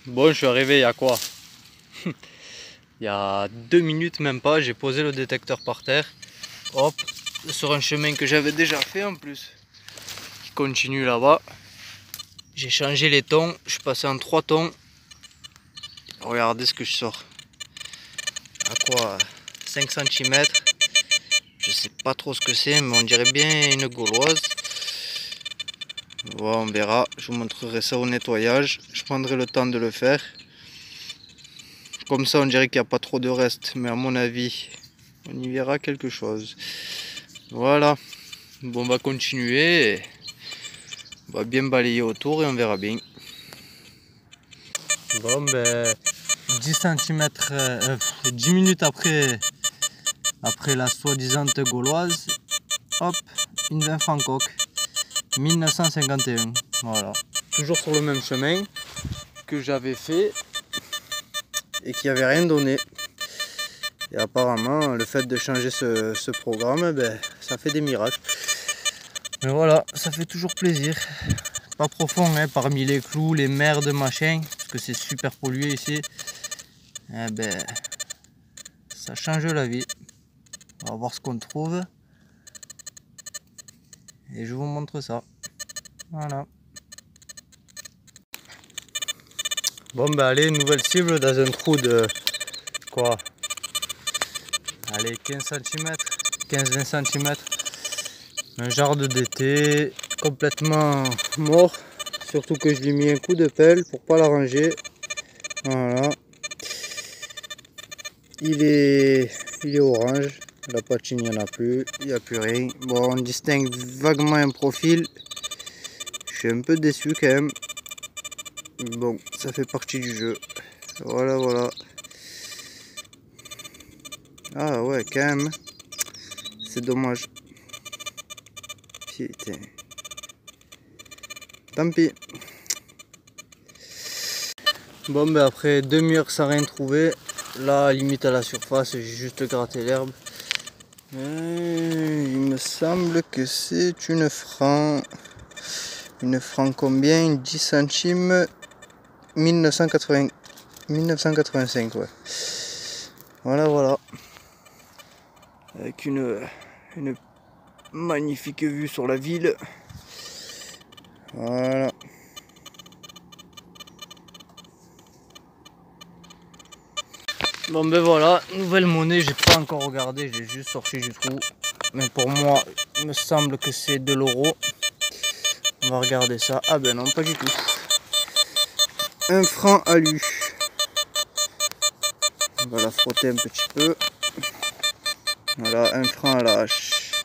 Bon, je suis arrivé il y a quoi? Il y a 2 minutes même pas, j'ai posé le détecteur par terre. Hop, sur un chemin que j'avais déjà fait en plus. Qui continue là-bas. J'ai changé les tons, je suis passé en 3 tons. Regardez ce que je sors. À quoi? 5 cm. Je sais pas trop ce que c'est, mais on dirait bien une gauloise. Bon, on verra, je vous montrerai ça au nettoyage. Je prendrai le temps de le faire. Comme ça, on dirait qu'il n'y a pas trop de reste, mais à mon avis, on y verra quelque chose. Voilà. Bon, on va continuer. On va bien balayer autour et on verra bien. Bon, ben, 10 cm, 10 minutes après la soi-disant gauloise, hop, une 20 Francoq, 1951. Voilà. Toujours sur le même chemin que j'avais fait et qui avait rien donné. Et apparemment, le fait de changer ce programme, ben, ça fait des miracles. Mais voilà, ça fait toujours plaisir. Pas profond, hein, parmi les clous, les merdes, machin, parce que c'est super pollué ici. Eh ben, ça change la vie. On va voir ce qu'on trouve. Et je vous montre ça. Voilà. Bon ben allez, nouvelle cible dans un trou de quoi? Allez, 15 cm, 15-20 cm. Un jardin d'été complètement mort. Surtout que je lui ai mis un coup de pelle pour pas l'arranger. Voilà. Il est orange. La patine, il n'y en a plus. Il n'y a plus rien. Bon, on distingue vaguement un profil. Je suis un peu déçu quand même. Bon, ça fait partie du jeu. Voilà, voilà. Ah ouais, quand même. C'est dommage. Putain. Tant pis. Bon, ben après demi-heure sans rien trouver, là, limite à la surface, j'ai juste gratté l'herbe. Il me semble que c'est une franc. Une franc combien? 10 centimes 1985, ouais. Voilà, voilà. Avec une magnifique vue sur la ville. Voilà. Bon ben voilà, nouvelle monnaie, j'ai pas encore regardé, j'ai juste sorti du trou. Mais pour moi, il me semble que c'est de l'euro. On va regarder ça. Ah ben non, pas du tout. Un franc alu. On va la frotter un petit peu. Voilà, un franc à la hache.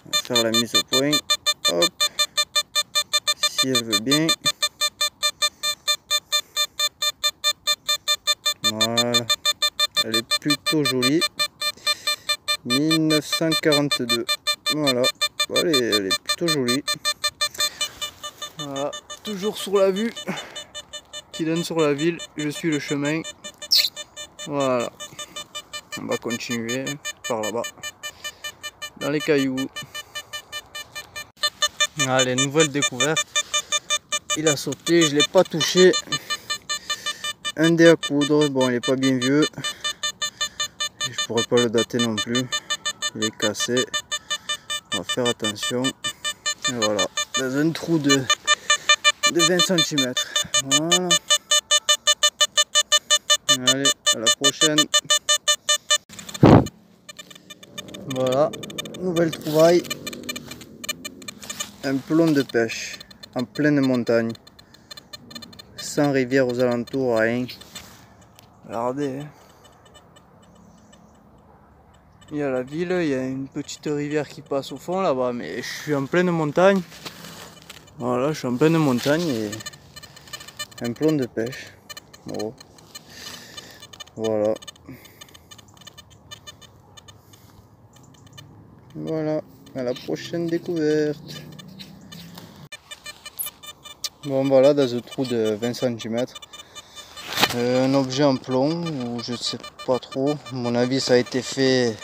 On va faire la mise au point. Hop. Si elle veut bien. Voilà. Elle est plutôt jolie. 1942. Voilà. Elle est plutôt jolie. Voilà. Toujours sur la vue qui donne sur la ville. Je suis le chemin. Voilà. On va continuer par là-bas. Dans les cailloux. Allez, nouvelle découverte. Il a sauté, je ne l'ai pas touché. Un dé à coudre. Bon, il n'est pas bien vieux. Je pourrais pas le dater non plus. Il est cassé. On va faire attention. Et voilà. Dans un trou de 20 cm. Voilà. Allez, à la prochaine. Voilà. Nouvelle trouvaille. Un plomb de pêche. En pleine montagne. Sans rivière aux alentours, rien. Regardez. Il y a la ville, il y a une petite rivière qui passe au fond là-bas, mais je suis en pleine montagne. Voilà, je suis en pleine montagne et un plomb de pêche. Bon. Voilà. Voilà, à la prochaine découverte. Bon voilà, dans un trou de 20 cm. Un objet en plomb, ou je sais pas trop. À mon avis, ça a été fait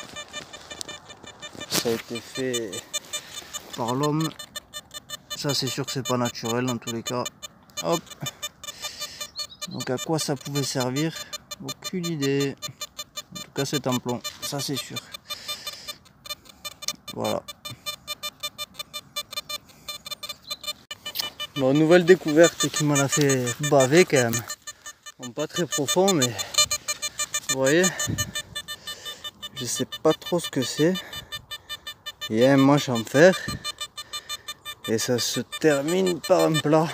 par l'homme. Ça, c'est sûr que c'est pas naturel dans tous les cas. Hop. Donc à quoi ça pouvait servir? Aucune idée. En tout cas c'est en plomb, ça c'est sûr. Voilà. Bon, nouvelle découverte qui m'en a fait baver quand même. Bon, pas très profond, mais vous voyez, je sais pas trop ce que c'est. Il y a un manche en fer et ça se termine par un plat.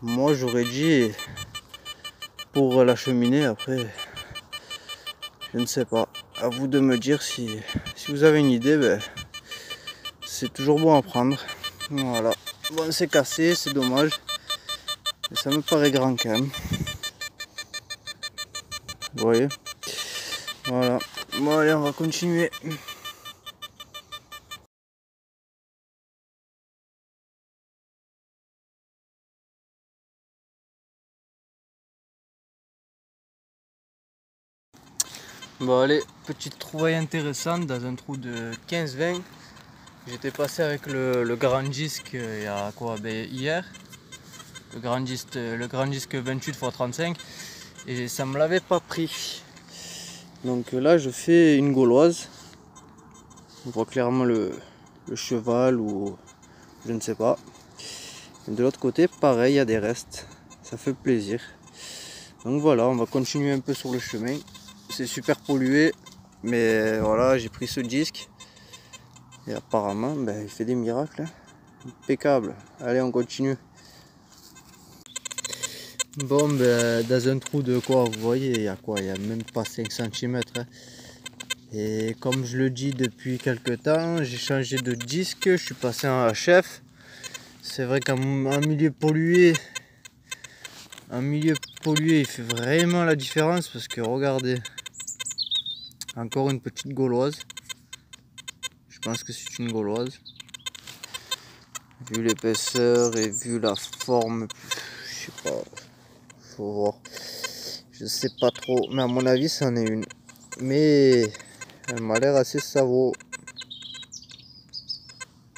Moi j'aurais dit pour la cheminée, après je ne sais pas. À vous de me dire si vous avez une idée, ben, c'est toujours bon à prendre. Voilà. Bon, c'est cassé, c'est dommage. Mais ça me paraît grand quand même. Vous voyez? Voilà. Bon allez, on va continuer. Bon allez, petite trouvaille intéressante dans un trou de 15-20. J'étais passé avec le grand disque il y a quoi, ben, hier. Le grand disque 28x35 et ça me l'avait pas pris. Donc là je fais une gauloise. On voit clairement le cheval ou je ne sais pas. Et de l'autre côté pareil, il y a des restes. Ça fait plaisir. Donc voilà, on va continuer un peu sur le chemin. C'est super pollué, mais voilà, j'ai pris ce disque et apparemment ben, il fait des miracles, hein. Impeccable. Allez, on continue. Bon, ben, dans un trou de quoi, vous voyez, il y a quoi, il y a même pas 5 cm, hein. Et comme je le dis depuis quelques temps, j'ai changé de disque, je suis passé en HF. C'est vrai qu'en milieu pollué, il fait vraiment la différence parce que regardez, encore une petite gauloise. Je pense que c'est une gauloise. Vu l'épaisseur et vu la forme, je sais pas, faut voir. Je sais pas trop, mais à mon avis c'en est une. Mais elle m'a l'air assez savot.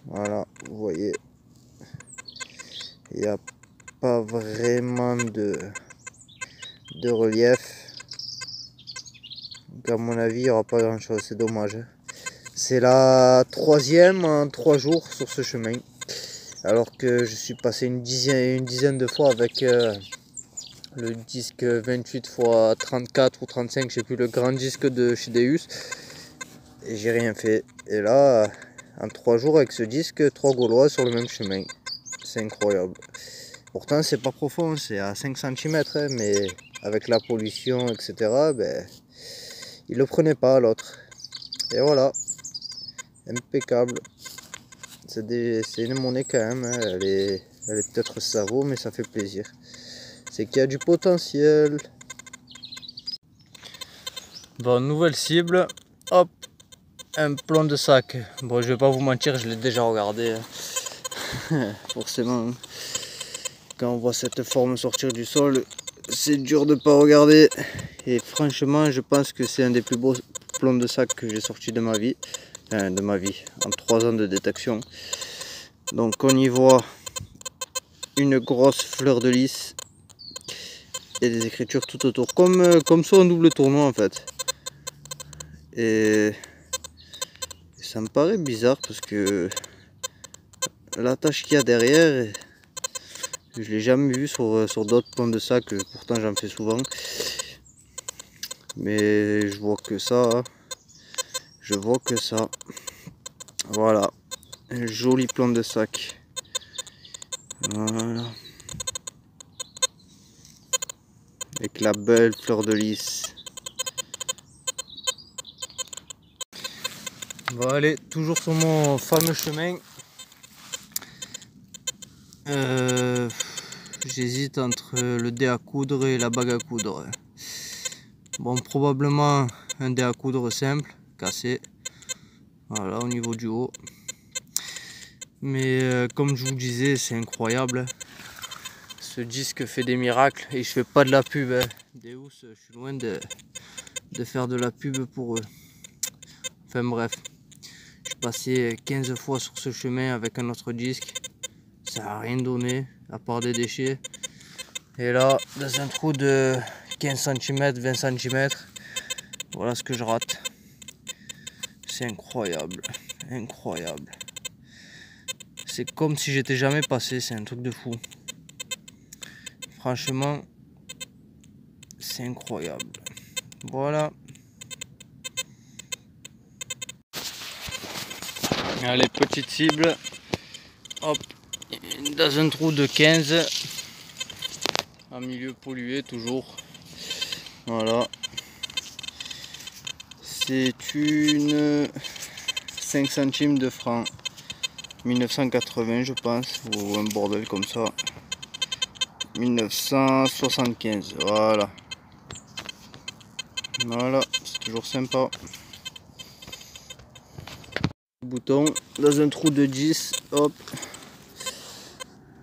Voilà, vous voyez. Il n'y a pas vraiment de relief. Donc à mon avis, il n'y aura pas grand chose, c'est dommage. C'est la 3e en 3 jours sur ce chemin. Alors que je suis passé une dizaine de fois avec le disque 28x34 ou 35, je sais plus, le grand disque de chez Deus. Et j'ai rien fait. Et là, en 3 jours avec ce disque, 3 Gaulois sur le même chemin. C'est incroyable. Pourtant c'est pas profond, c'est à 5 cm, hein, mais avec la pollution, etc., ben, il le prenait pas l'autre. Et voilà, impeccable. C'est une monnaie quand même, hein. Elle est peut-être savot, mais ça fait plaisir. C'est qu'il y a du potentiel. Bon, nouvelle cible, hop, un plomb de sac. Bon, je vais pas vous mentir, je l'ai déjà regardé, hein. Forcément, quand on voit cette forme sortir du sol, c'est dur de pas regarder. Et franchement, je pense que c'est un des plus beaux plombs de sac que j'ai sorti de ma vie. En 3 ans de détection. Donc on y voit une grosse fleur de lys et des écritures tout autour, comme sur un double tournoi en fait. Et ça me paraît bizarre parce que la tache qu'il y a derrière, je l'ai jamais vu sur d'autres plombs de sac, pourtant j'en fais souvent. Mais je vois que ça. Je vois que ça. Voilà. Un joli plomb de sac. Voilà. Avec la belle fleur de lys. Bon allez, toujours sur mon fameux chemin. J'hésite entre le dé à coudre et la bague à coudre. Bon, probablement un dé à coudre simple, cassé. Voilà, au niveau du haut. Mais comme je vous disais, c'est incroyable. Ce disque fait des miracles et je fais pas de la pub, hein. Deus, je suis loin de faire de la pub pour eux. Enfin bref, je suis passé 15 fois sur ce chemin avec un autre disque. Ça n'a rien donné, à part des déchets. Et là, dans un trou de 15 cm, 20 cm, voilà ce que je rate. C'est incroyable, incroyable. C'est comme si j'étais jamais passé, c'est un truc de fou. Franchement, c'est incroyable. Voilà. Allez, petite cible. Hop, dans un trou de 15. En milieu pollué toujours. Voilà. C'est une 5 centimes de franc. 1980 je pense. Ou un bordel comme ça. 1975. Voilà. Voilà. C'est toujours sympa. Bouton dans un trou de 10. Hop.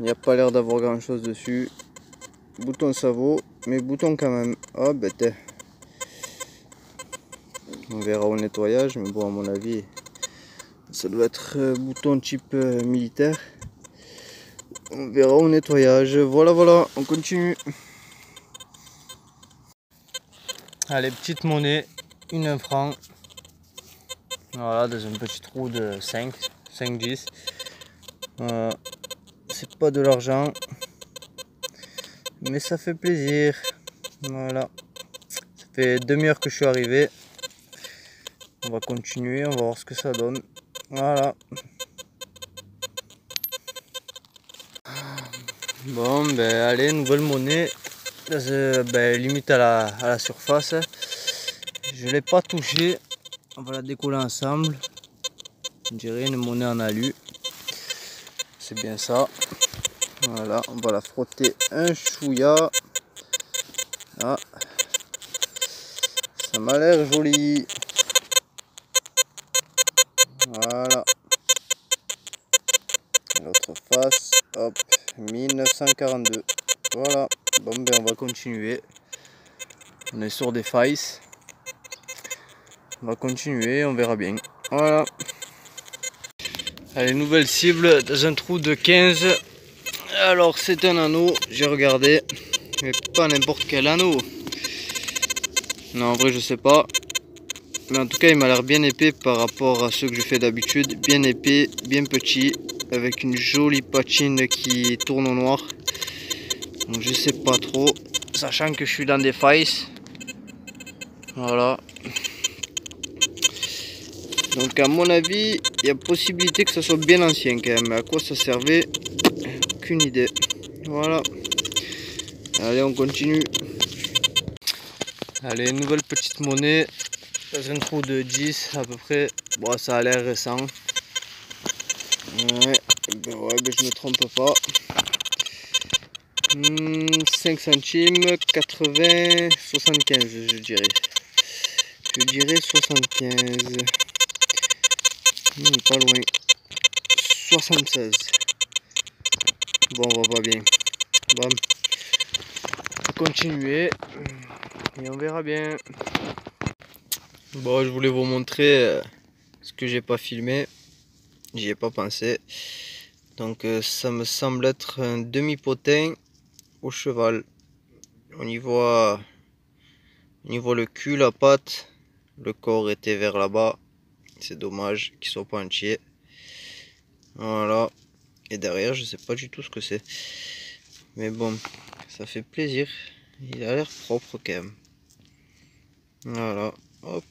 Il n'y a pas l'air d'avoir grand chose dessus. Bouton ça vaut, mais bouton quand même. Oh bête. On verra au nettoyage, mais bon à mon avis ça doit être bouton type militaire. On verra au nettoyage. Voilà, voilà, on continue. Allez, petite monnaie, une 1 franc. Voilà, dans un petit trou de 5-10. C'est pas de l'argent, mais ça fait plaisir. Voilà, ça fait demi-heure que je suis arrivé. On va continuer, on va voir ce que ça donne. Voilà. Bon, ben allez, nouvelle monnaie. Limite à la surface. Je l'ai pas touché. On va la décoller ensemble. On dirait une monnaie en alu. C'est bien ça. Voilà, on va la frotter un chouïa. Ah, ça m'a l'air joli. Voilà. L'autre face, hop, 1942. Voilà. Bon, ben on va continuer. On est sur des failles. On va continuer, on verra bien. Voilà. Allez, nouvelle cible dans un trou de 15. Alors c'est un anneau, j'ai regardé, mais pas n'importe quel anneau. Non, en vrai je sais pas. Mais en tout cas il m'a l'air bien épais par rapport à ceux que je fais d'habitude. Bien épais, bien petit, avec une jolie patine qui tourne au noir. Donc je sais pas trop, sachant que je suis dans des failles. Voilà. Donc à mon avis, il y a possibilité que ça soit bien ancien quand même. Mais à quoi ça servait? Aucune idée. Voilà. Allez, on continue. Allez, nouvelle petite monnaie. Dans un trou de 10 à peu près. Bon, ça a l'air récent. Ouais, je me trompe pas. 5 centimes, 80, 75 je dirais. Je dirais 75. Pas loin. 76. Bon, on va pas bien. Bon. Continuer. Et on verra bien. Bon, je voulais vous montrer ce que j'ai pas filmé. J'y ai pas pensé. Donc ça me semble être un demi-potin au cheval. On y voit le cul, la patte. Le corps était vers là-bas. C'est dommage qu'il soit pas entier. Voilà. Et derrière, je sais pas du tout ce que c'est. Mais bon, ça fait plaisir. Il a l'air propre quand même. Voilà. Hop.